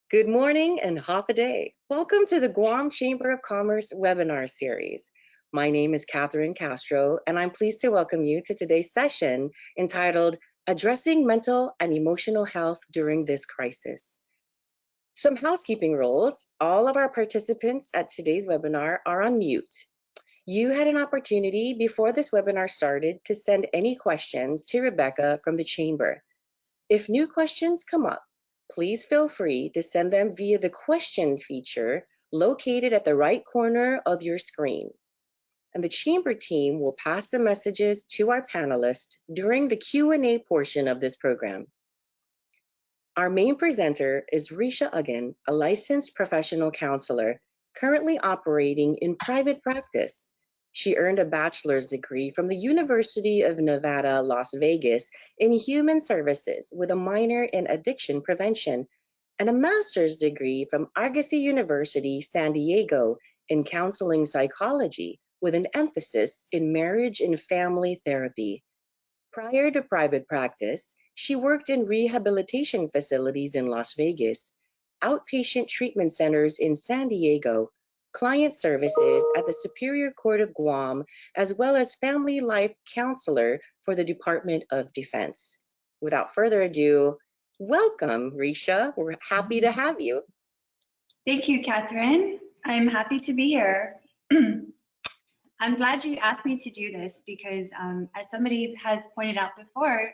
Good morning and half a day. Welcome to the Guam Chamber of Commerce webinar series. My name is Catherine Castro, and I'm pleased to welcome you to today's session entitled Addressing Mental and Emotional Health During This Crisis. Some housekeeping rules. All of our participants at today's webinar are on mute. You had an opportunity before this webinar started to send any questions to Rebecca from the Chamber. If new questions come up, please feel free to send them via the question feature located at the right corner of your screen. And the Chamber team will pass the messages to our panelists during the Q&A portion of this program. Our main presenter is Risha Uggan, a licensed professional counselor currently operating in private practice. She earned a bachelor's degree from the University of Nevada, Las Vegas in human services with a minor in addiction prevention and a master's degree from Argosy University, San Diego in counseling psychology with an emphasis in marriage and family therapy. Prior to private practice, she worked in rehabilitation facilities in Las Vegas, outpatient treatment centers in San Diego, client services at the Superior Court of Guam, as well as family life counselor for the Department of Defense. Without further ado, welcome, Risha. We're happy to have you. Thank you, Catherine. I'm happy to be here. I'm glad you asked me to do this because as somebody has pointed out before,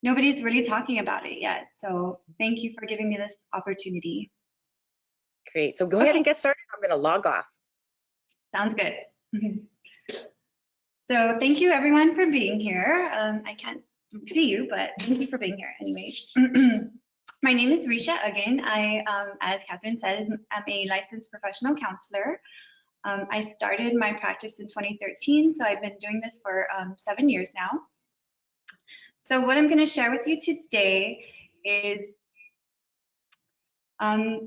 nobody's really talking about it yet. So thank you for giving me this opportunity. Great. So go ahead and get started. I'm going to log off. Sounds good. So thank you everyone for being here. I can't see you, but thank you for being here anyway. My name is Risha Uggan. I, as Catherine said, am a licensed professional counselor. I started my practice in 2013, so I've been doing this for 7 years now. So what I'm going to share with you today is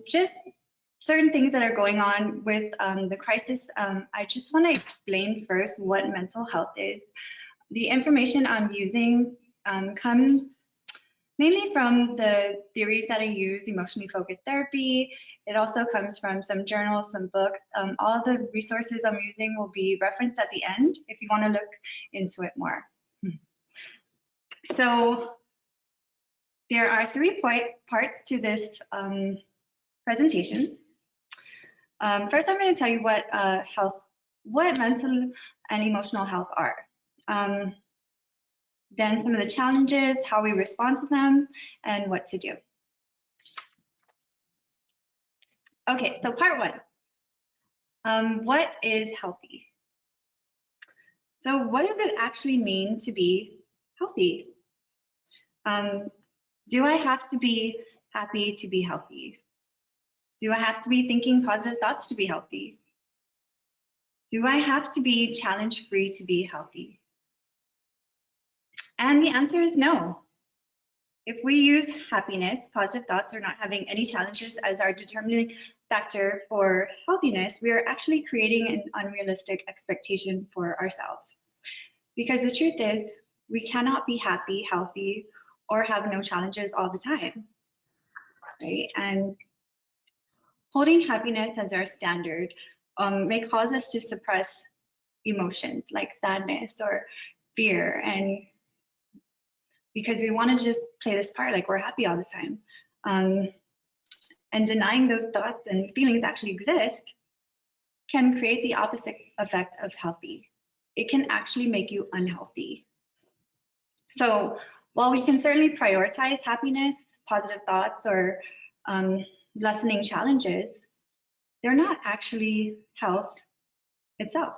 just certain things that are going on with the crisis. I just want to explain first what mental health is. The information I'm using comes mainly from the theories that I use, emotionally focused therapy. It also comes from some journals, some books. All the resources I'm using will be referenced at the end if you want to look into it more. So there are 3 parts to this presentation. First, I'm going to tell you what mental and emotional health are. Then some of the challenges, how we respond to them, and what to do. Okay, so part 1. What is healthy? So what does it actually mean to be healthy? Do I have to be happy to be healthy? Do I have to be thinking positive thoughts to be healthy? Do I have to be challenge-free to be healthy? And the answer is no. If we use happiness, positive thoughts, or not having any challenges as our determining factor for healthiness, we are actually creating an unrealistic expectation for ourselves. Because the truth is, we cannot be happy, healthy, or have no challenges all the time, right? And holding happiness as our standard may cause us to suppress emotions like sadness or fear, and because we want to just play this part like we're happy all the time. And denying those thoughts and feelings actually exist can create the opposite effect of healthy. It can actually make you unhealthy. So while we can certainly prioritize happiness, positive thoughts, or lessening challenges, they're not actually health itself.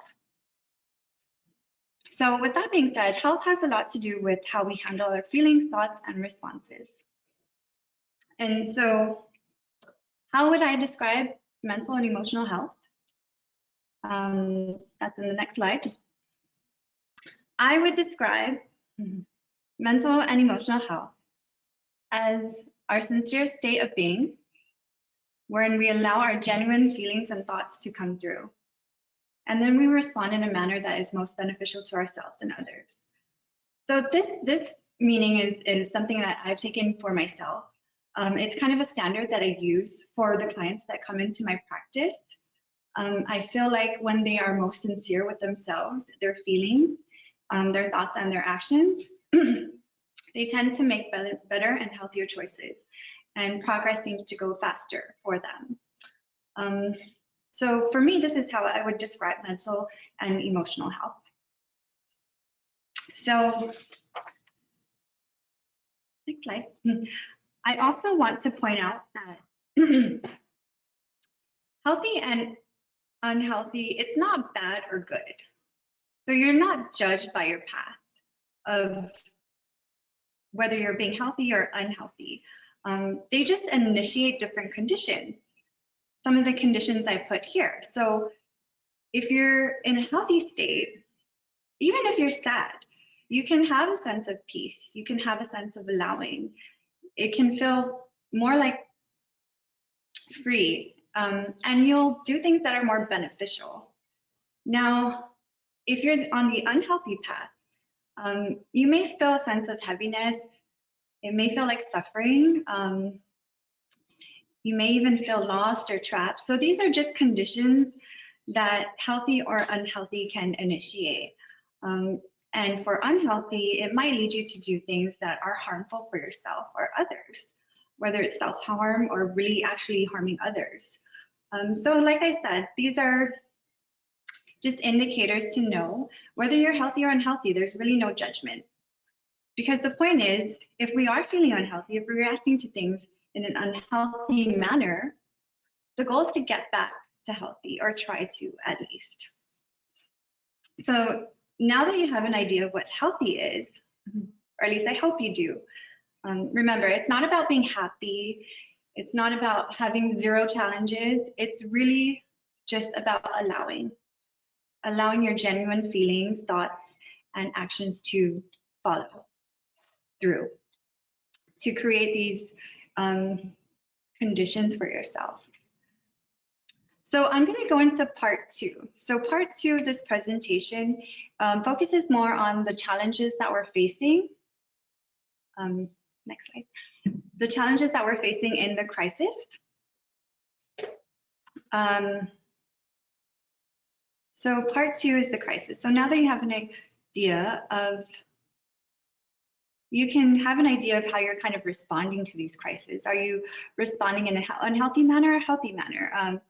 So with that being said, health has a lot to do with how we handle our feelings, thoughts, and responses. And so how would I describe mental and emotional health? That's in the next slide. I would describe mental and emotional health as our sincere state of being, wherein we allow our genuine feelings and thoughts to come through. And then we respond in a manner that is most beneficial to ourselves and others. So this meaning is something that I've taken for myself. It's kind of a standard that I use for the clients that come into my practice. I feel like when they are most sincere with themselves, their feelings, their thoughts, and their actions, they tend to make better and healthier choices, and progress seems to go faster for them. So for me, this is how I would describe mental and emotional health. So next slide. I also want to point out that healthy and unhealthy, it's not bad or good. So you're not judged by your path of whether you're being healthy or unhealthy. They just initiate different conditions. Some of the conditions I put here. So if you're in a healthy state, even if you're sad, you can have a sense of peace. You can have a sense of allowing. It can feel more like free, and you'll do things that are more beneficial. Now, if you're on the unhealthy path, you may feel a sense of heaviness. It may feel like suffering. You may even feel lost or trapped. So these are just conditions that healthy or unhealthy can initiate. And for unhealthy, it might lead you to do things that are harmful for yourself or others, whether it's self-harm or really actually harming others. So like I said, these are just indicators to know whether you're healthy or unhealthy. There's really no judgment. Because the point is, if we are feeling unhealthy, if we're reacting to things in an unhealthy manner, the goal is to get back to healthy, or try to at least. So now that you have an idea of what healthy is, or at least I hope you do, remember, it's not about being happy. It's not about having zero challenges. It's really just about allowing your genuine feelings, thoughts, and actions to follow through, to create these conditions for yourself. So I'm going to go into part 2. So part 2 of this presentation focuses more on the challenges that we're facing. Next slide. The challenges that we're facing in the crisis. So part 2 is the crisis. So now that you have an idea of, you can have an idea of how you're kind of responding to these crises. Are you responding in an unhealthy manner or a healthy manner?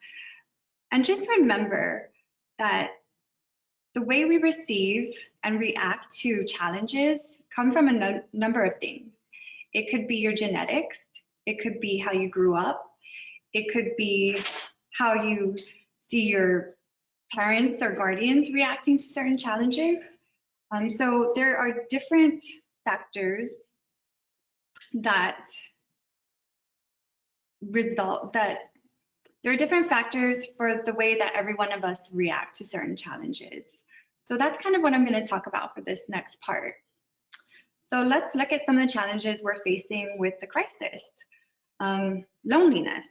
And just remember that the way we receive and react to challenges come from a number of things. It could be your genetics. It could be how you grew up. It could be how you see your parents or guardians reacting to certain challenges. So there are different factors that there are different factors for the way that every one of us react to certain challenges. So that's kind of what I'm going to talk about for this next part. So let's look at some of the challenges we're facing with the crisis. Loneliness.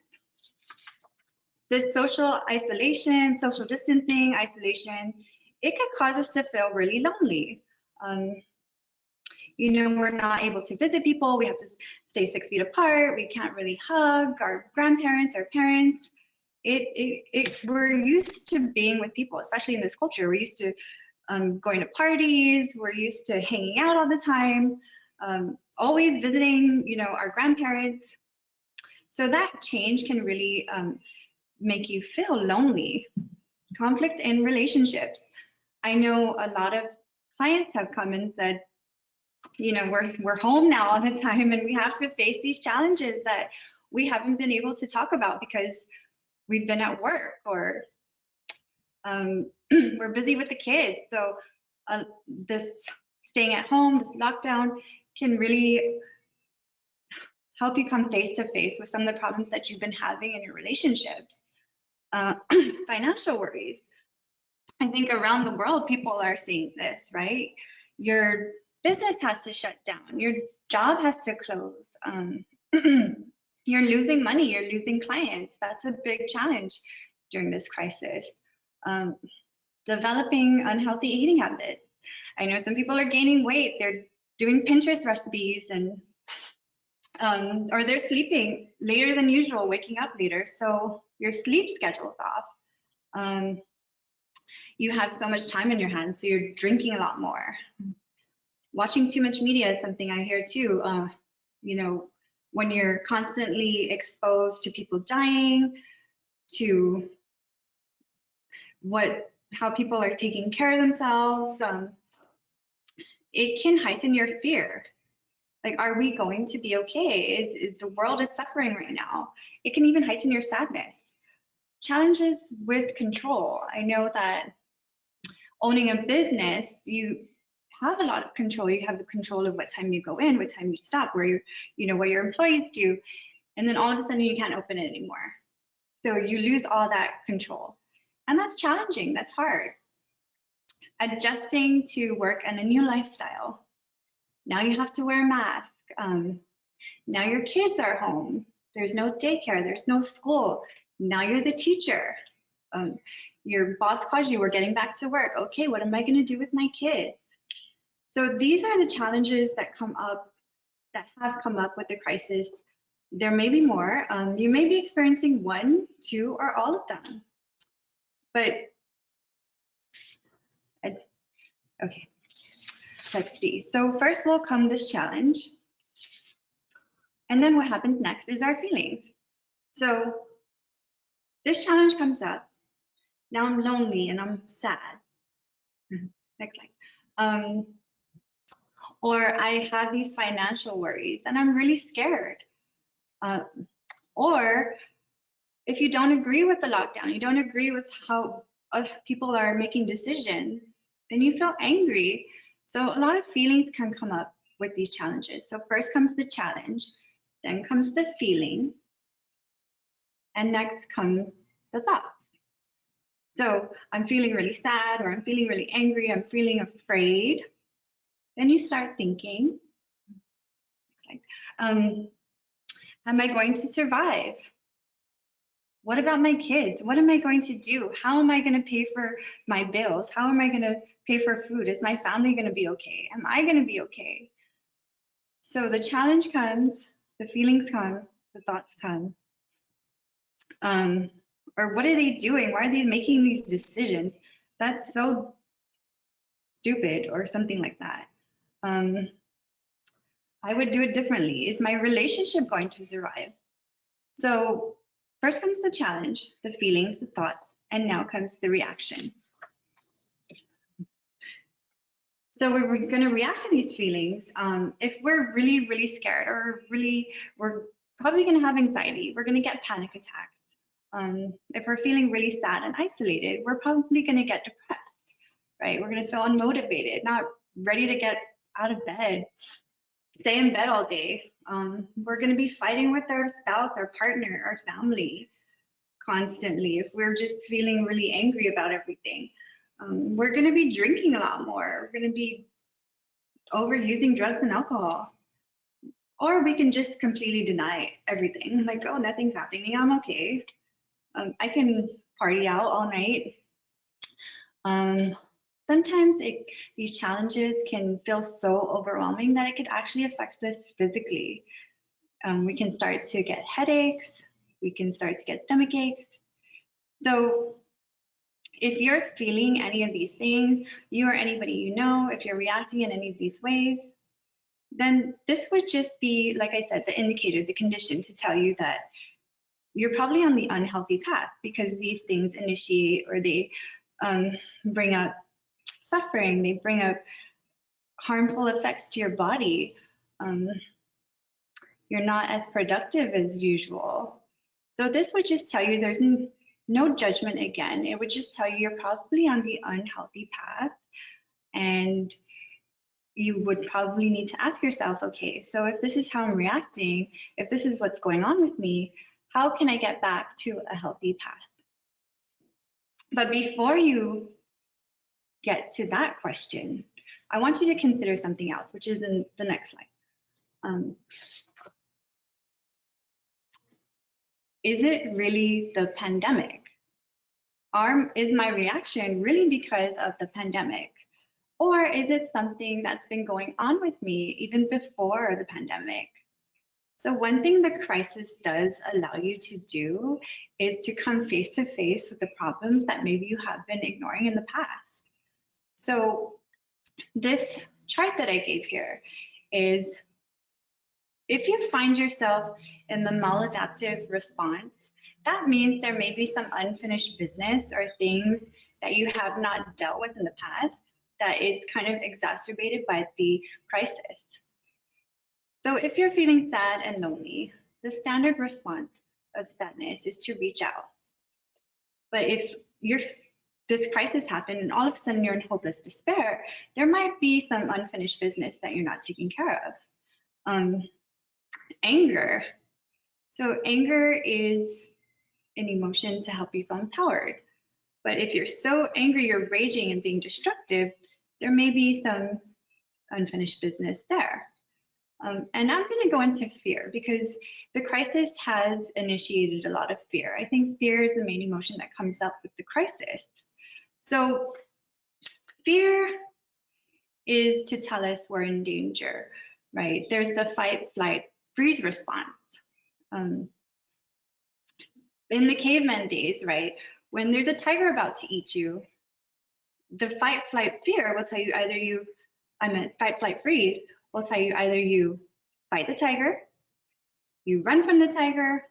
This social isolation, social distancing, isolation, it could cause us to feel really lonely. You know, we're not able to visit people. We have to stay 6 feet apart. We can't really hug our grandparents or parents. We're used to being with people, especially in this culture. We're used to going to parties. We're used to hanging out all the time, always visiting, you know, our grandparents. So that change can really make you feel lonely. Conflict in relationships. I know a lot of clients have come and said, you know, we're home now all the time, and we have to face these challenges that we haven't been able to talk about because we've been at work, or we're busy with the kids. So this staying at home, this lockdown can really help you come face to face with some of the problems that you've been having in your relationships. Financial worries. I think around the world, people are seeing this, right? Your business has to shut down. Your job has to close. You're losing money. You're losing clients. That's a big challenge during this crisis. Developing unhealthy eating habits. I know some people are gaining weight. They're doing Pinterest recipes and Or they're sleeping later than usual, waking up later, so your sleep schedule's off. Um, you have so much time in your hands, so you're drinking a lot more. Watching too much media is something I hear too. You know, when you're constantly exposed to people dying, to how people are taking care of themselves, it can heighten your fear. Like, are we going to be okay? The world is suffering right now. It can even heighten your sadness. Challenges with control. I know that owning a business, you have a lot of control. You have the control of what time you go in, what time you stop, what your employees do. And then all of a sudden you can't open it anymore. So you lose all that control. And that's challenging, that's hard. Adjusting to work and a new lifestyle. Now you have to wear a mask. Now your kids are home. There's no daycare, there's no school. Now you're the teacher. Your boss calls you, we're getting back to work. Okay, what am I going to do with my kids? So these are the challenges that have come up with the crisis. There may be more. You may be experiencing one, two, or all of them. But, okay, let's see. So first will come this challenge. And then what happens next is our feelings. So this challenge comes up. Now I'm lonely and I'm sad. Next slide. Or I have these financial worries and I'm really scared. Or if you don't agree with the lockdown, you don't agree with how people are making decisions, then you feel angry. So a lot of feelings can come up with these challenges. So first comes the challenge, then comes the feeling, and next come the thoughts. So I'm feeling really sad, or I'm feeling really angry, I'm feeling afraid. Then you start thinking, am I going to survive? What about my kids? What am I going to do? How am I going to pay for my bills? How am I going to pay for food? Is my family going to be okay? Am I going to be okay? So the challenge comes, the feelings come, the thoughts come. Or what are they doing? Why are they making these decisions? That's so stupid, or something like that. I would do it differently. Is my relationship going to survive? So first comes the challenge, the feelings, the thoughts, and now comes the reaction. So we're going to react to these feelings. If we're really, really scared, or we're probably going to have anxiety. We're going to get panic attacks. If we're feeling really sad and isolated, we're probably going to get depressed, right? We're going to feel unmotivated, not ready to get out of bed, stay in bed all day. We're going to be fighting with our spouse, our partner, our family constantly if we're just feeling really angry about everything. We're going to be drinking a lot more. We're going to be overusing drugs and alcohol. Or we can just completely deny everything. Like, oh, nothing's happening. I'm okay. I can party out all night. Sometimes these challenges can feel so overwhelming that it could actually affect us physically. We can start to get headaches. We can start to get stomach aches. So if you're feeling any of these things, you or anybody you know, if you're reacting in any of these ways, then this would just be, like I said, the indicator, the condition to tell you that you're probably on the unhealthy path, because these things initiate, or they bring up suffering, they bring up harmful effects to your body. You're not as productive as usual. So this would just tell you there's no judgment again. It would just tell you you're probably on the unhealthy path, and you would probably need to ask yourself, okay, so if this is how I'm reacting, if this is what's going on with me, how can I get back to a healthy path? But before you get to that question, I want you to consider something else, which is in the next slide. Is it really the pandemic? Is my reaction really because of the pandemic? Or is it something that's been going on with me even before the pandemic? So one thing the crisis does allow you to do is to come face to face with the problems that maybe you have been ignoring in the past. So this chart that I gave here is if you find yourself in the maladaptive response, that means there may be some unfinished business or things that you have not dealt with in the past that is kind of exacerbated by the crisis. So if you're feeling sad and lonely, the standard response of sadness is to reach out. But if this crisis happened and all of a sudden you're in hopeless despair, there might be some unfinished business that you're not taking care of. Anger. So anger is an emotion to help you feel empowered. But if you're so angry, you're raging and being destructive, there may be some unfinished business there. And I'm going to go into fear because the crisis has initiated a lot of fear. I think fear is the main emotion that comes up with the crisis. So fear is to tell us we're in danger, right? There's the fight, flight, freeze response. In the caveman days, right, when there's a tiger about to eat you, the fight, flight, fear will tell you fight, flight, freeze will tell you either you fight the tiger, you run from the tiger,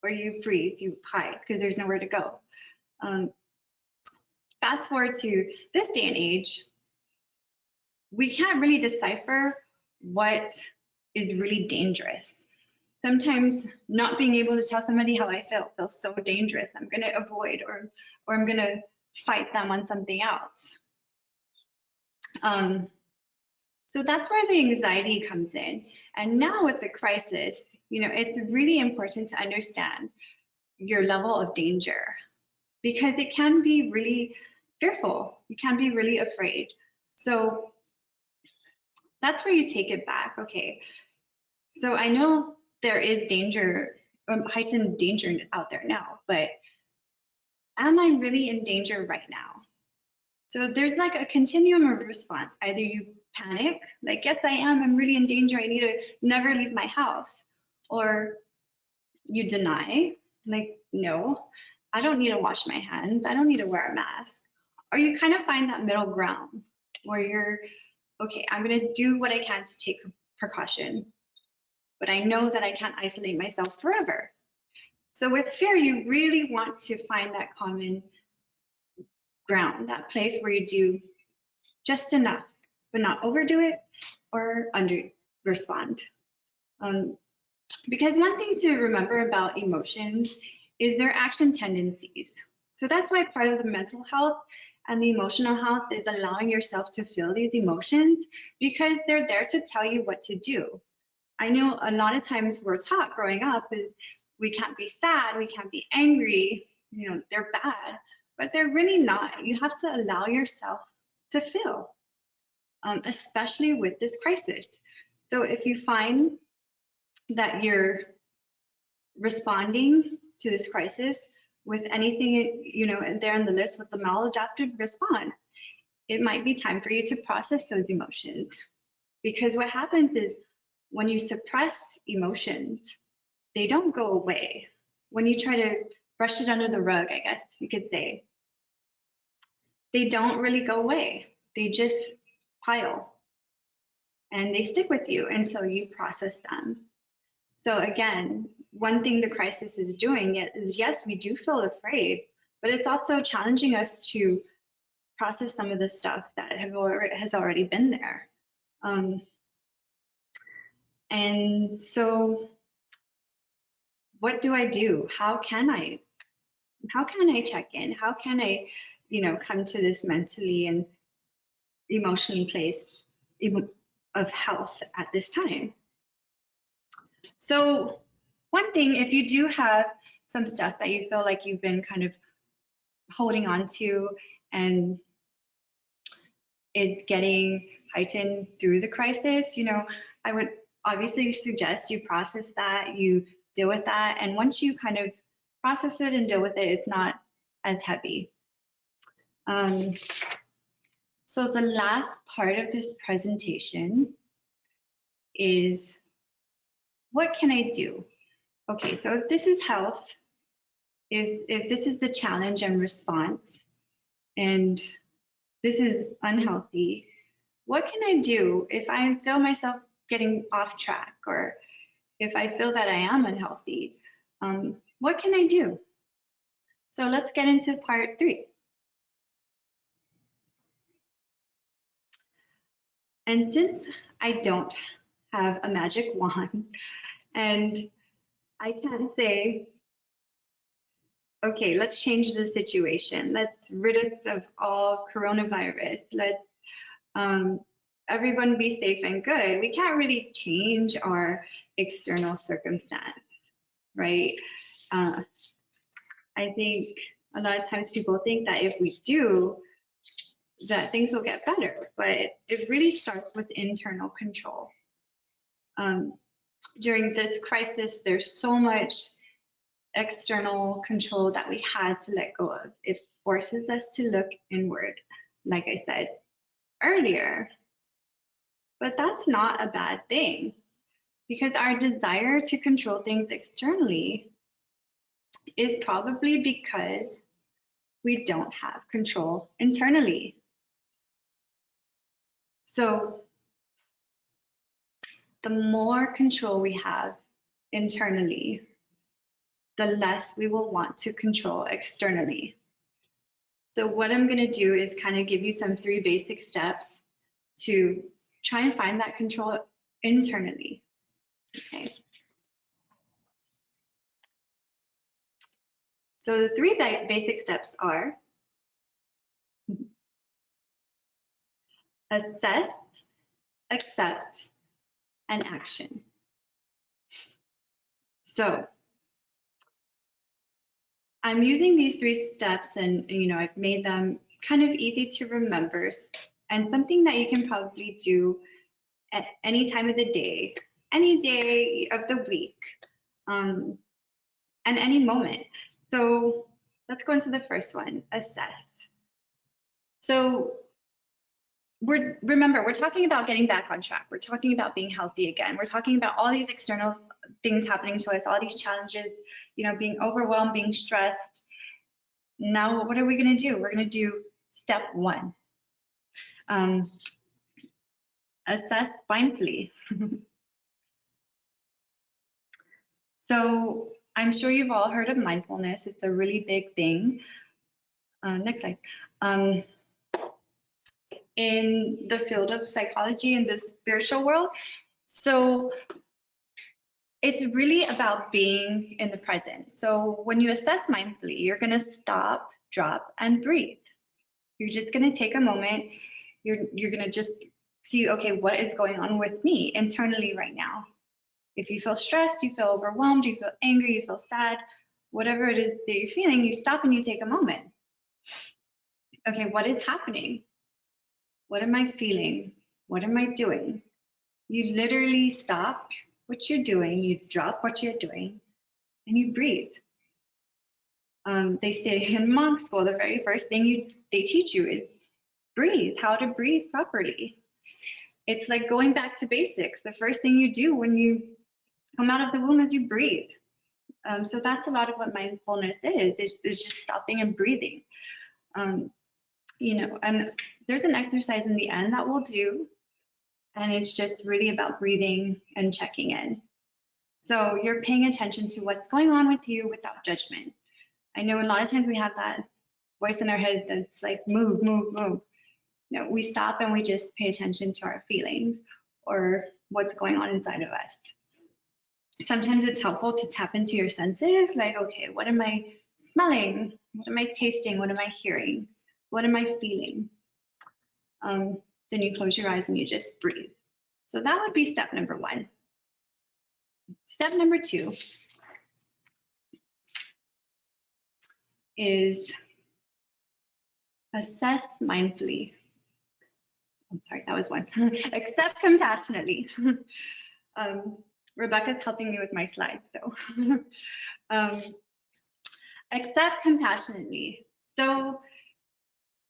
or you freeze, you hide because there's nowhere to go. Fast forward to this day and age, we can't really decipher what is really dangerous. Sometimes not being able to tell somebody how I feel feels so dangerous. I'm going to avoid or I'm going to fight them on something else. So that's where the anxiety comes in. And now with the crisis, it's really important to understand your level of danger because it can be really fearful. You can be really afraid. So that's where you take it back. Okay, so I know there is danger, heightened danger out there now, but am I really in danger right now? So there's like a continuum of response. Either you panic, like, yes, I am, I'm really in danger, I need to never leave my house. Or you deny, like, no, I don't need to wash my hands, I don't need to wear a mask. Or you kind of find that middle ground where you're, okay, I'm gonna do what I can to take precaution, but I know that I can't isolate myself forever. So with fear, you really want to find that common ground, that place where you do just enough, but not overdo it or under respond. Because one thing to remember about emotions is their action tendencies. So that's why part of the mental health and the emotional health is allowing yourself to feel these emotions because they're there to tell you what to do. I know a lot of times we're taught growing up is we can't be sad, we can't be angry, they're bad, but they're really not. You have to allow yourself to feel, especially with this crisis. So if you find that you're responding to this crisis with anything, there on the list with the maladaptive response, it might be time for you to process those emotions. Because what happens is when you suppress emotions, they don't go away. When you try to brush it under the rug, I guess you could say, they don't really go away. They just pile and they stick with you until you process them. So again, one thing the crisis is doing is, yes, we do feel afraid, but it's also challenging us to process some of the stuff that has already been there. And so what do I do? How can I check in? How can I, come to this mentally and emotionally place of health at this time? So one thing, if you do have some stuff that you feel like you've been kind of holding on to and is getting heightened through the crisis, I would obviously suggest you process that, you deal with that. And once you kind of process it and deal with it, it's not as heavy. So the last part of this presentation is what can I do? Okay, so if this is health, if this is the challenge and response, and this is unhealthy, what can I do if I feel myself getting off track, or if I feel that I am unhealthy? What can I do? So let's get into part 3. And since I don't have a magic wand and I can't say, okay, let's change the situation. Let's rid us of all coronavirus. Let everyone be safe and good. We can't really change our external circumstance, right? I think a lot of times people think that if we do, that things will get better, but it really starts with internal control. During this crisis, there's so much external control that we had to let go of. It forces us to look inward, like I said earlier. But that's not a bad thing, because our desire to control things externally is probably because we don't have control internally. So the more control we have internally, the less we will want to control externally. So what I'm going to do is kind of give you some 3 basic steps to try and find that control internally. Okay. So the 3 basic steps are assess, accept, and action. So I'm using these 3 steps, and I've made them kind of easy to remember, and something that you can probably do at any time of the day, any day of the week, and any moment. So let's go into the first one, assess. So remember, we're talking about getting back on track. We're talking about being healthy again. We're talking about all these external things happening to us, all these challenges, being overwhelmed, being stressed. Now, what are we going to do? We're going to do step 1. Assess mindfully. So I'm sure you've all heard of mindfulness. It's a really big thing. Next slide. In the field of psychology and the spiritual world. So it's really about being in the present. So when you assess mindfully, you're going to stop, drop, and breathe. You're just going to take a moment. You're going to just see, okay, what is going on with me internally right now? If you feel stressed, you feel overwhelmed, you feel angry, you feel sad, whatever it is that you're feeling, you stop and you take a moment. Okay, what is happening? What am I feeling? What am I doing? You literally stop what you're doing, you drop what you're doing, and you breathe. They say in monk school, the very first thing they teach you is breathe, how to breathe properly. It's like going back to basics. The first thing you do when you come out of the womb is you breathe. So that's a lot of what mindfulness is. It's just stopping and breathing. And there's an exercise in the end that we'll do, and it's just really about breathing and checking in. So you're paying attention to what's going on with you without judgment. I know a lot of times we have that voice in our head that's like, move, move, move. We stop and we just pay attention to our feelings or what's going on inside of us. Sometimes it's helpful to tap into your senses, like, okay, what am I smelling? What am I tasting? What am I hearing? What am I feeling? Then you close your eyes and you just breathe. So that would be step number 1. Step number 2 is assess mindfully. I'm sorry, that was 1. Accept compassionately. Rebecca's helping me with my slides, so. Accept compassionately. So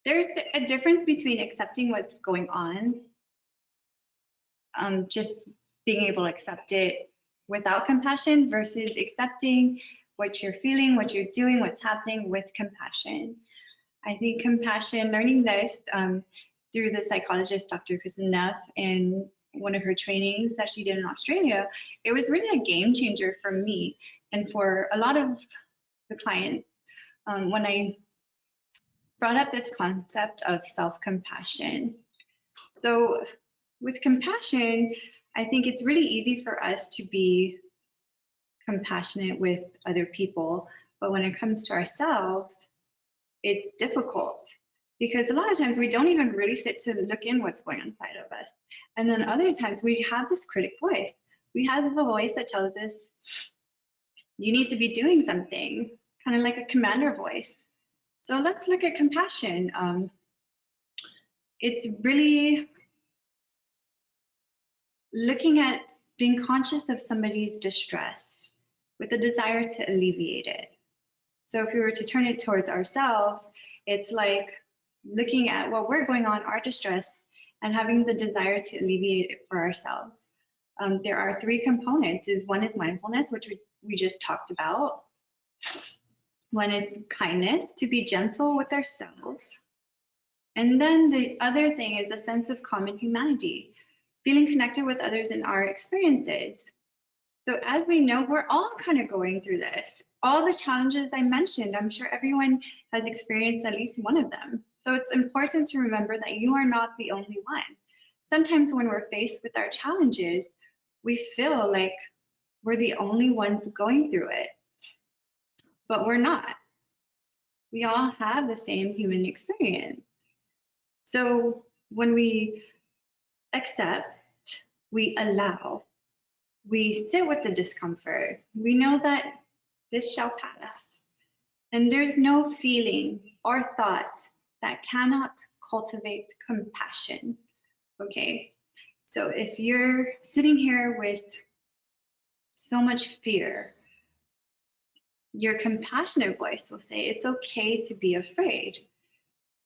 there's a difference between accepting what's going on, just being able to accept it without compassion versus accepting what you're feeling, what you're doing, what's happening with compassion. I think compassion, learning this through the psychologist, Dr. Kristen Neff, in one of her trainings that she did in Australia, it was really a game changer for me and for a lot of the clients when I brought up this concept of self-compassion. So with compassion, I think it's really easy for us to be compassionate with other people, but when it comes to ourselves, it's difficult because a lot of times we don't even really sit to look in what's going on inside of us. And then other times we have this critic voice. We have the voice that tells us, you need to be doing something, kind of like a commander voice. So let's look at compassion. It's really looking at being conscious of somebody's distress with a desire to alleviate it. So if we were to turn it towards ourselves, it's like looking at what we're going on, our distress, and having the desire to alleviate it for ourselves. There are three components. One is mindfulness, which we just talked about. One is kindness, to be gentle with ourselves. And then the other thing is a sense of common humanity, feeling connected with others in our experiences. So as we know, we're all kind of going through this. All the challenges I mentioned, I'm sure everyone has experienced at least one of them. So it's important to remember that you are not the only one. Sometimes when we're faced with our challenges, we feel like we're the only ones going through it, but we're not. We all have the same human experience. So when we accept, we allow, we sit with the discomfort, we know that this shall pass. And there's no feeling or thought that cannot cultivate compassion. Okay, so if you're sitting here with so much fear, your compassionate voice will say it's okay to be afraid.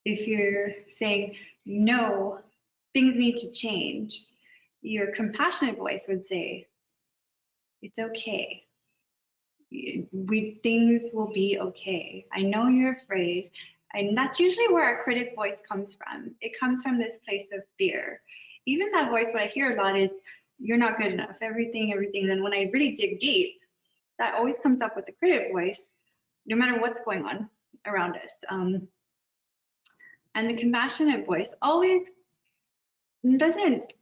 If you're saying, no, things need to change, your compassionate voice would say, it's okay. Things will be okay. I know you're afraid. And that's usually where our critic voice comes from. It comes from this place of fear. Even that voice, what I hear a lot is, you're not good enough, everything. Then when I really dig deep, that always comes up with the critic voice, no matter what's going on around us. And the compassionate voice always doesn't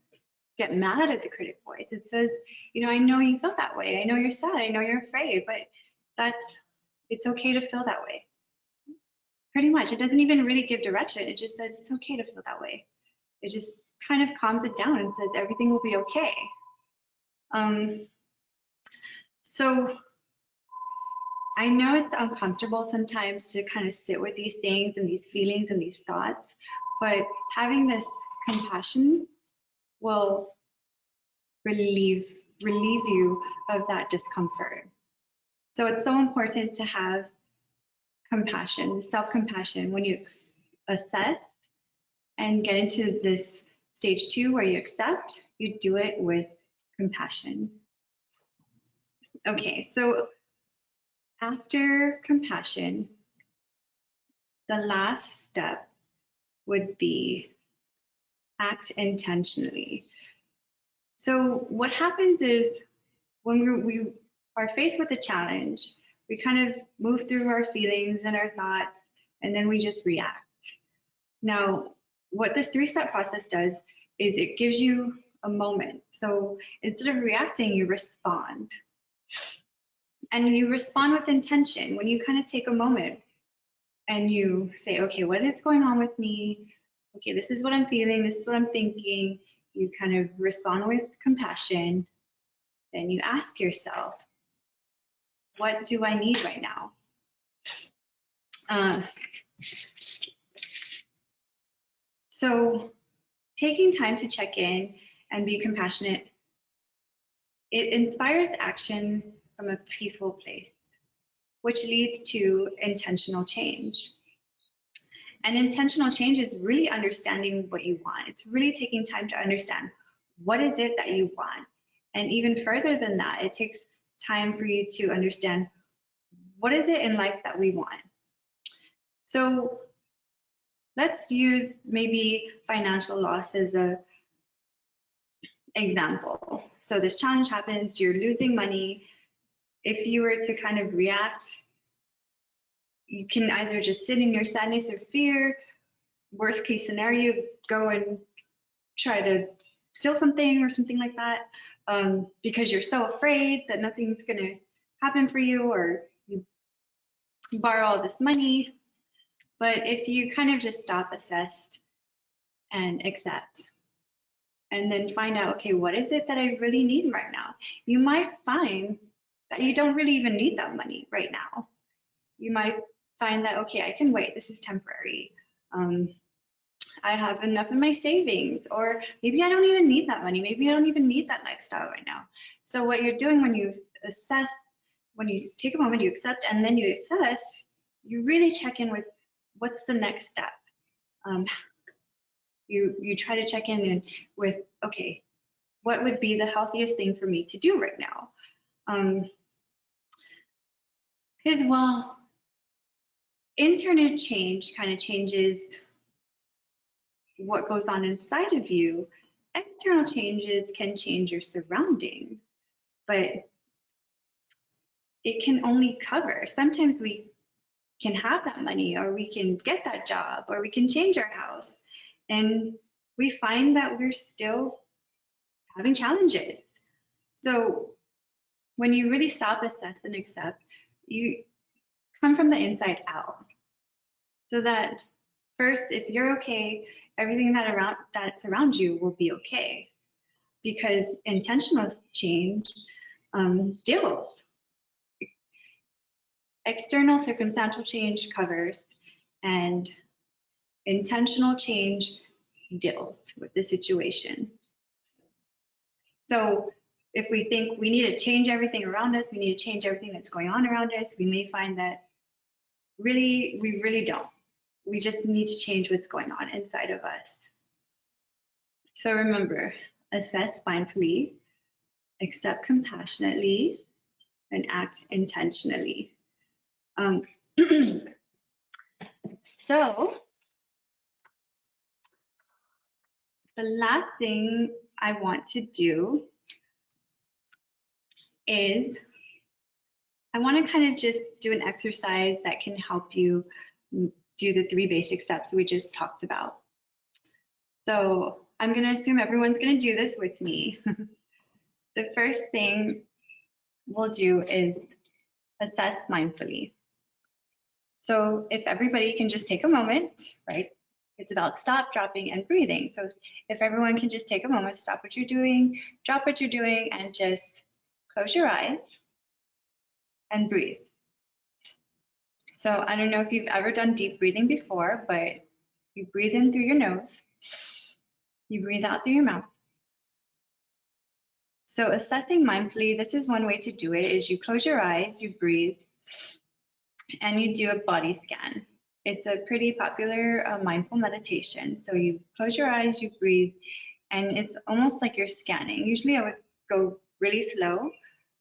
get mad at the critic voice. It says, I know you feel that way. I know you're sad. I know you're afraid, but it's okay to feel that way. Pretty much. It doesn't even really give direction. It just says it's okay to feel that way. It just kind of calms it down and says everything will be okay. So I know it's uncomfortable sometimes to kind of sit with these things and these feelings and these thoughts, but having this compassion will relieve you of that discomfort. So it's so important to have compassion, self-compassion, when you assess and get into this stage 2 where you accept, you do it with compassion. Okay, so after compassion, the last step would be act intentionally. So what happens is when we are faced with a challenge, we kind of move through our feelings and our thoughts, and then we just react. Now, what this 3-step process does is it gives you a moment. So instead of reacting, you respond. And you respond with intention. When you kind of take a moment and you say, okay, what is going on with me? Okay, this is what I'm feeling, this is what I'm thinking. You kind of respond with compassion. Then you ask yourself, what do I need right now? So taking time to check in and be compassionate, it inspires action from a peaceful place, which leads to intentional change. And intentional change is really understanding what you want. It's really taking time to understand what is it that you want. And even further than that, it takes time for you to understand what is it in life that we want. So let's use maybe financial loss as a example. So this challenge happens, you're losing money. If you were to kind of react, you can either just sit in your sadness or fear. Worst case scenario, go and try to steal something or something like that, because you're so afraid that nothing's going to happen for you, or you borrow all this money. But if you kind of just stop, assess, and accept, and then find out, okay, what is it that I really need right now? You might find that you don't really even need that money right now. You might find that, okay, I can wait, this is temporary. I have enough in my savings, or maybe I don't even need that money. Maybe I don't even need that lifestyle right now. So what you're doing when you assess, when you take a moment, you accept, and then you assess, you really check in with what's the next step. You try to check in with, okay, what would be the healthiest thing for me to do right now? Because while internal change kind of changes what goes on inside of you, external changes can change your surroundings, but it can only cover. Sometimes we can have that money, or we can get that job, or we can change our house, and we find that we're still having challenges. So when you really stop, assess, and accept, you come from the inside out. So that first, if you're okay, everything that's around you will be okay, because intentional change deals. External circumstantial change covers, and intentional change deals with the situation. So if we think we need to change everything around us, we need to change everything that's going on around us, we may find that we really don't. We just need to change what's going on inside of us. So remember, assess mindfully, accept compassionately, and act intentionally. So the last thing I want to do is I want to kind of just do an exercise that can help you do the 3 basic steps we just talked about. So I'm going to assume everyone's going to do this with me. The first thing we'll do is assess mindfully. So if everybody can just take a moment, right? It's about stop, dropping, and breathing. So if everyone can just take a moment, stop what you're doing, drop what you're doing, and just close your eyes and breathe. So I don't know if you've ever done deep breathing before, but you breathe in through your nose, you breathe out through your mouth. So assessing mindfully, this is one way to do it, is you close your eyes, you breathe, and you do a body scan. It's a pretty popular mindful meditation. So you close your eyes, you breathe, and it's almost like you're scanning. Usually I would go really slow,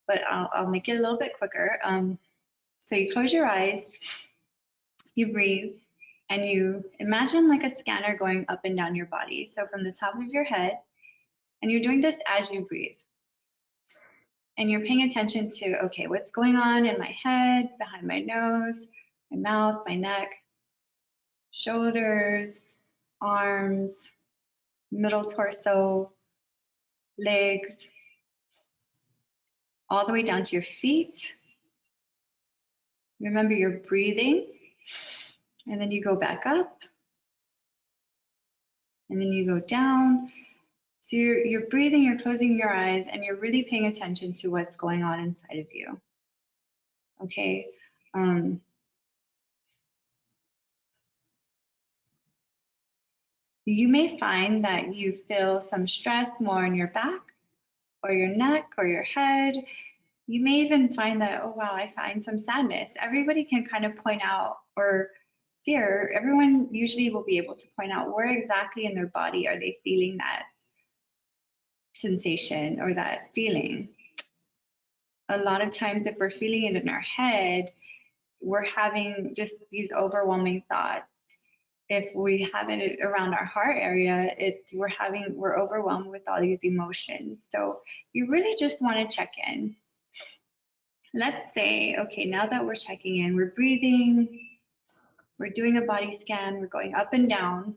but I'll make it a little bit quicker. So you close your eyes, you breathe, and you imagine like a scanner going up and down your body. So from the top of your head, and you're doing this as you breathe. And you're paying attention to, okay, what's going on in my head, behind my nose, my mouth, my neck, shoulders, arms, middle torso, legs, all the way down to your feet. Remember, you're breathing, and then you go back up, and then you go down. So you're breathing, you're closing your eyes, and you're really paying attention to what's going on inside of you. Okay. You may find that you feel some stress more in your back or your neck or your head. You may even find that, oh wow, I find some sadness. Everybody can kind of point out, or fear, everyone usually will be able to point out where exactly in their body are they feeling that sensation or that feeling. A lot of times, if we're feeling it in our head, we're having just these overwhelming thoughts. If we have it around our heart area, we're overwhelmed with all these emotions. So you really just want to check in. Let's say, okay, now that we're checking in, we're breathing, we're doing a body scan, we're going up and down.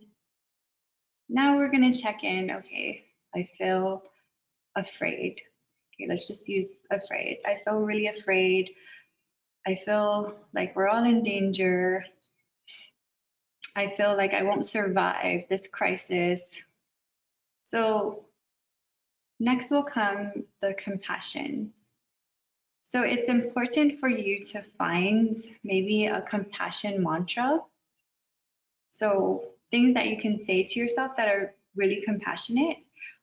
Now we're going to check in. Okay, I feel afraid. Okay, let's just use afraid. I feel really afraid. I feel like we're all in danger. I feel like I won't survive this crisis. So next will come the compassion. So it's important for you to find maybe a compassion mantra. So things that you can say to yourself that are really compassionate.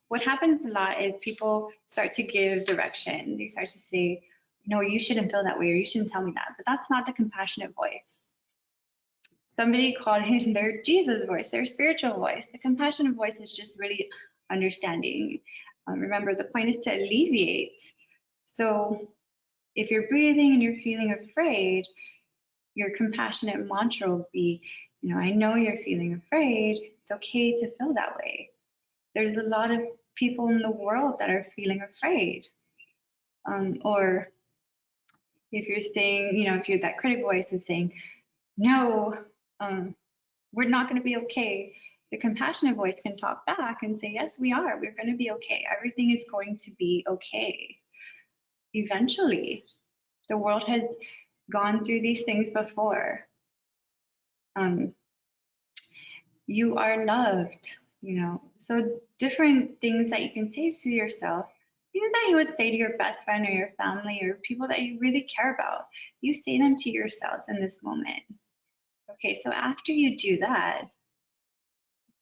What happens a lot is people start to give direction. They start to say, no, you shouldn't feel that way, or you shouldn't tell me that. But that's not the compassionate voice. Somebody called it their Jesus voice, their spiritual voice. The compassionate voice is just really understanding. Remember, the point is to alleviate. So if you're breathing and you're feeling afraid, your compassionate mantra will be, I know you're feeling afraid. It's okay to feel that way. There's a lot of people in the world that are feeling afraid. Or if you're saying, if you're that critic voice is saying, no, we're not going to be okay. The compassionate voice can talk back and say, yes, we are. We're going to be okay. Everything is going to be okay. Eventually, the world has gone through these things before. You are loved, So different things that you can say to yourself, things that you would say to your best friend or your family or people that you really care about. You say them to yourselves in this moment. Okay, so after you do that,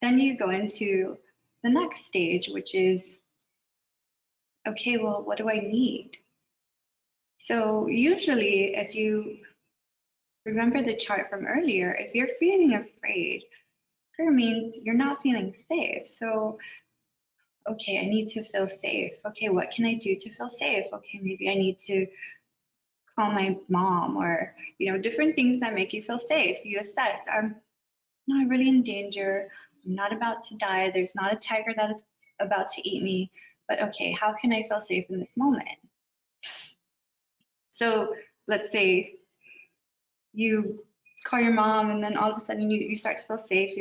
then you go into the next stage, which is, okay, well, what do I need? So usually, if you remember the chart from earlier, if you're feeling afraid, fear means you're not feeling safe. So, okay, I need to feel safe. Okay, what can I do to feel safe? Okay, maybe I need to call my mom or, different things that make you feel safe. You assess, I'm not really in danger. I'm not about to die. There's not a tiger that is about to eat me. But okay, how can I feel safe in this moment? So let's say you call your mom and then all of a sudden you start to feel safe,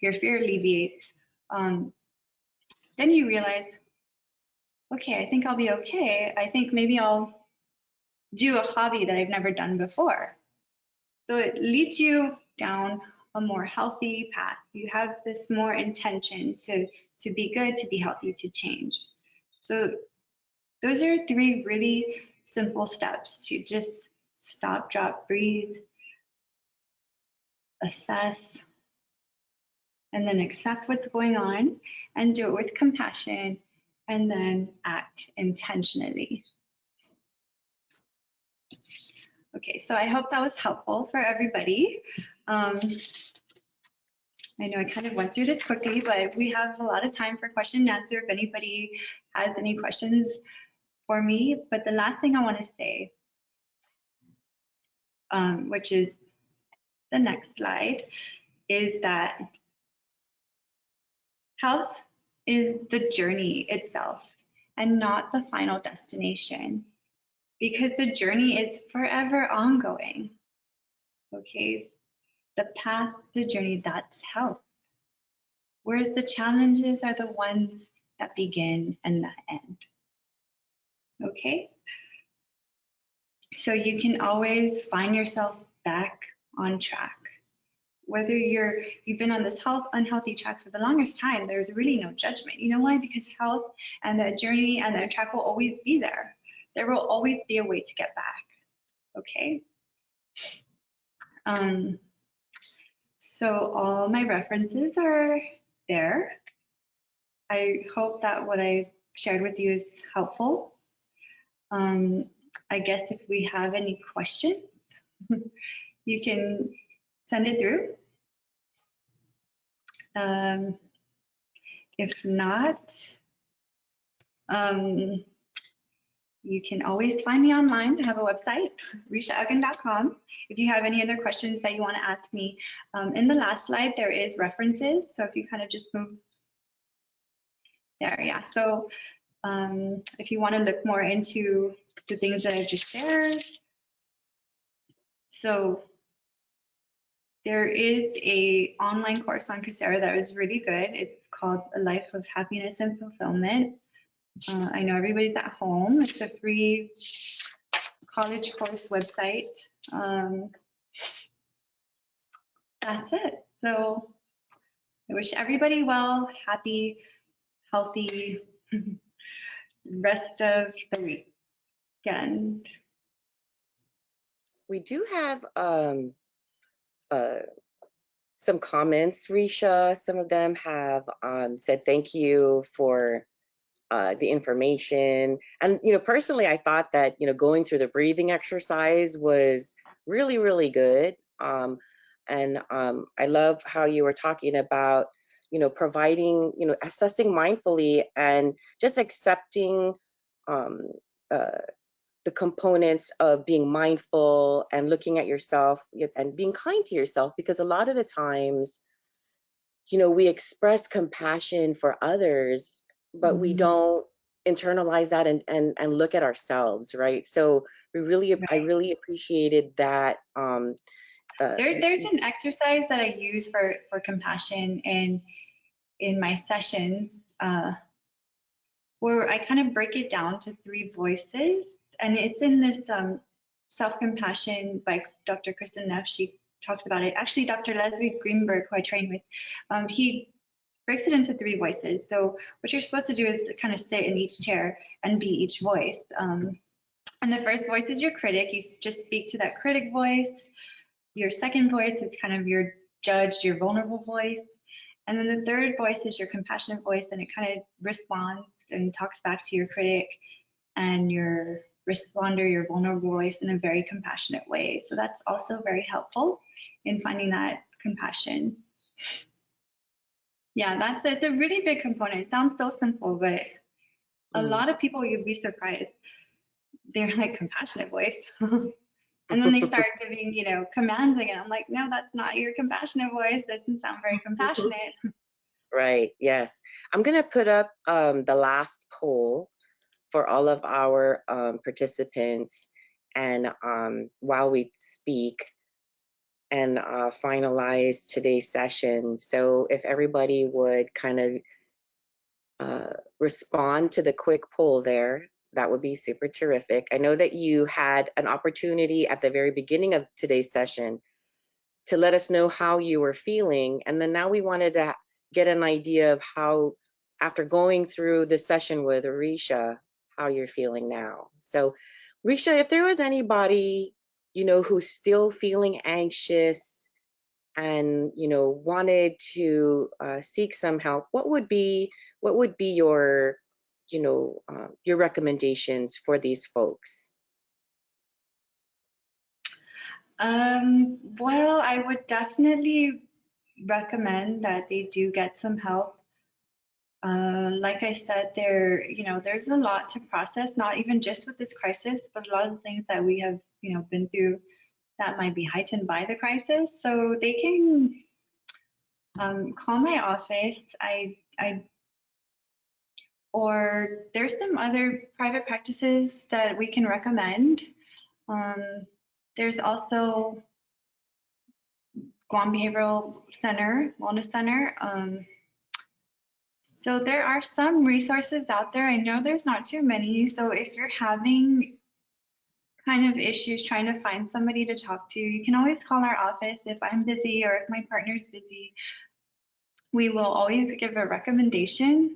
your fear alleviates. Then you realize, okay, I think I'll be okay. I think maybe I'll do a hobby that I've never done before. So it leads you down a more healthy path. You have this more intention to be good, to be healthy, to change. So those are 3 really simple steps to just stop, drop, breathe, assess, and then accept what's going on and do it with compassion and then act intentionally. Okay, so I hope that was helpful for everybody. I know I kind of went through this quickly, but we have a lot of time for question and answer if anybody has any questions for me. But the last thing I want to say, which is the next slide, is that health is the journey itself and not the final destination, because the journey is forever ongoing. Okay, the path, the journey, that's health. Whereas the challenges are the ones that begin and that end. Okay? So you can always find yourself back on track. Whether you've been on this unhealthy track for the longest time, there's really no judgment. You know why? Because health and that journey and that track will always be there. There will always be a way to get back. Okay? So all my references are there. I hope that what I shared with you is helpful. I guess if we have any questions, you can send it through. If not, You can always find me online. I have a website, rishaugen.com. If you have any other questions that you want to ask me, in the last slide, there is references. So if you kind of just move there, yeah. So if you want to look more into the things that I've just shared. So there is a online course on Coursera that was really good. It's called A Life of Happiness and Fulfillment. I know everybody's at home. It's a free college course website. That's it. So I wish everybody well, happy, healthy rest of the weekend. We do have some comments, Risha. Some of them have said thank you for the information. And, personally, I thought that, going through the breathing exercise was really, really good. And I love how you were talking about, providing, assessing mindfully and just accepting um, uh, the components of being mindful and looking at yourself and being kind to yourself, because a lot of the times, we express compassion for others, but we don't internalize that and look at ourselves, right? So I really appreciated that. There's an exercise that I use for compassion in my sessions where I kind of break it down to 3 voices, and it's in this self-compassion by Dr. Kristen Neff. She talks about it. Actually, Dr. Leslie Greenberg, who I trained with, he breaks it into 3 voices. So what you're supposed to do is kind of sit in each chair and be each voice. And the first voice is your critic. You just speak to that critic voice. Your second voice is kind of your judged, your vulnerable voice. And then the third voice is your compassionate voice, and it kind of responds and talks back to your critic and your responder, your vulnerable voice, in a very compassionate way. So that's also very helpful in finding that compassion. Yeah, it's a really big component. It sounds so simple, but a lot of people, you'd be surprised. They're like, compassionate voice. And then they start giving, commands again. I'm like, no, that's not your compassionate voice. That doesn't sound very compassionate. Right. Yes. I'm going to put up the last poll for all of our participants, and while we speak and finalize today's session. So if everybody would kind of respond to the quick poll there, that would be super terrific. I know that you had an opportunity at the very beginning of today's session to let us know how you were feeling. And then now we wanted to get an idea of how, after going through the session with Risha, how you're feeling now. So Risha, if there was anybody, who's still feeling anxious and, wanted to seek some help, what would be your recommendations for these folks? Well, I would definitely recommend that they do get some help. Like I said, there's a lot to process, not even just with this crisis, but a lot of the things that we have, been through that might be heightened by the crisis. So they can call my office. Or there's some other private practices that we can recommend. There's also Guam Behavioral Center, Wellness Center. So there are some resources out there. I know there's not too many. So if you're having kind of issues trying to find somebody to talk to, you can always call our office. If I'm busy or if my partner's busy, we will always give a recommendation.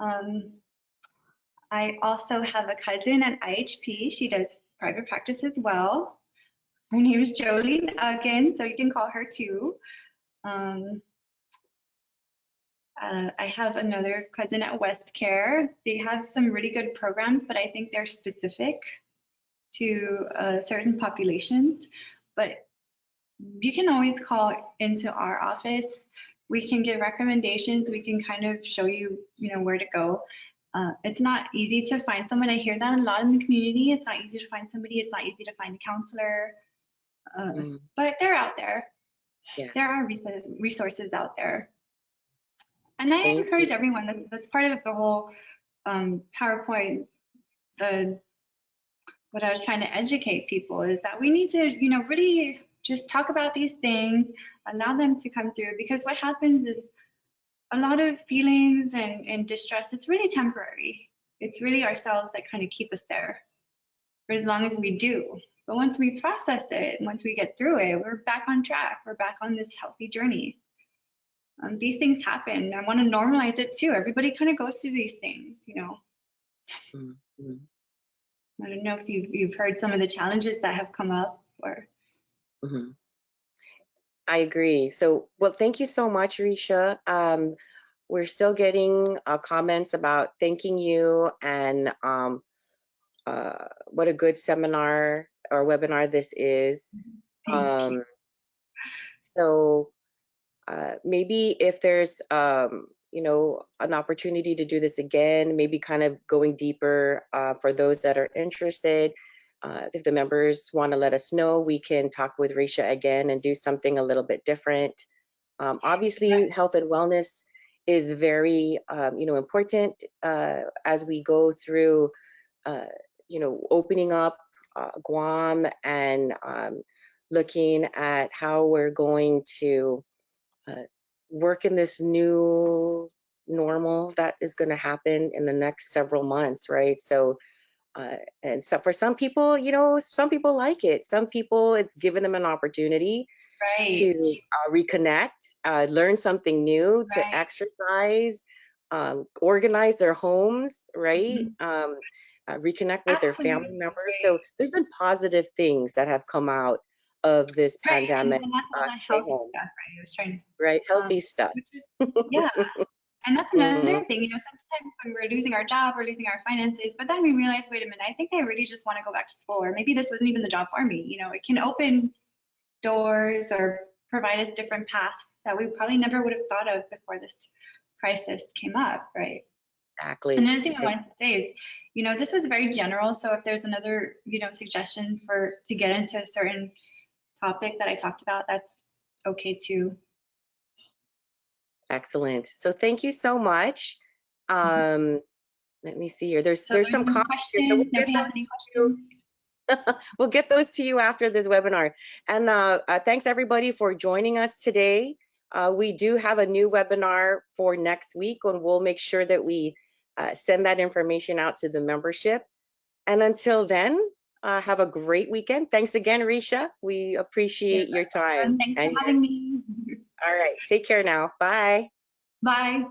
I also have a cousin at IHP. She does private practice as well. Her name is Jolene again, so you can call her too. I have another cousin at West Care. They have some really good programs, but I think they're specific to certain populations. But you can always call into our office. We can give recommendations. We can kind of show you, where to go. It's not easy to find someone. I hear that a lot in the community. It's not easy to find somebody. It's not easy to find a counselor, but they're out there. There Yes. are resources out there. And I Thank you. encourage everyone, that's part of the whole PowerPoint, the what I was trying to educate people is that we need to, really just talk about these things, allow them to come through, because what happens is a lot of feelings and distress, it's really temporary. It's really ourselves that kind of keep us there for as long as we do. But once we process it, once we get through it, we're back on track. We're back on this healthy journey. These things happen. I want to normalize it too. Everybody kind of goes through these things, Mm-hmm. I don't know if you've heard some of the challenges that have come up or. Mm-hmm. I agree. So, well, thank you so much, Risha. We're still getting comments about thanking you and what a good seminar or webinar this is. Thank you. Um, so maybe if there's an opportunity to do this again, maybe kind of going deeper for those that are interested. If the members want to let us know, we can talk with Risha again and do something a little bit different. Obviously, health and wellness is very important as we go through opening up Guam and looking at how we're going to uh, work in this new normal that is going to happen in the next several months, right? So, and so for some people, some people like it. Some people, it's given them an opportunity Right, to reconnect, learn something new, to right. exercise, organize their homes, right? Mhm. Reconnect with their family Absolutely. members. So there's been positive things that have come out of this Right, pandemic. and that's all that Stay healthy home, stuff, right? I was trying right? to, Healthy stuff. which is, yeah. And that's Hmm. another thing, sometimes when we're losing our job, we're losing our finances, but then we realize, wait a minute, I think I really just want to go back to school, or maybe this wasn't even the job for me. It can open doors or provide us different paths that we probably never would have thought of before this crisis came up, right? Exactly. Another thing I wanted to say is, this was very general, so if there's another, suggestion to get into a certain topic that I talked about, that's okay too. Excellent. So thank you so much. Let me see here. There's So there's some any comments here, so we'll questions? get Nobody has those any to you. questions? We'll get those to you after this webinar. And thanks everybody for joining us today. We do have a new webinar for next week, and we'll make sure that we send that information out to the membership. And until then, have a great weekend. Thanks again, Risha. We You're appreciate your time. welcome. Thanks for And having me. all right, take care now. Bye. Bye.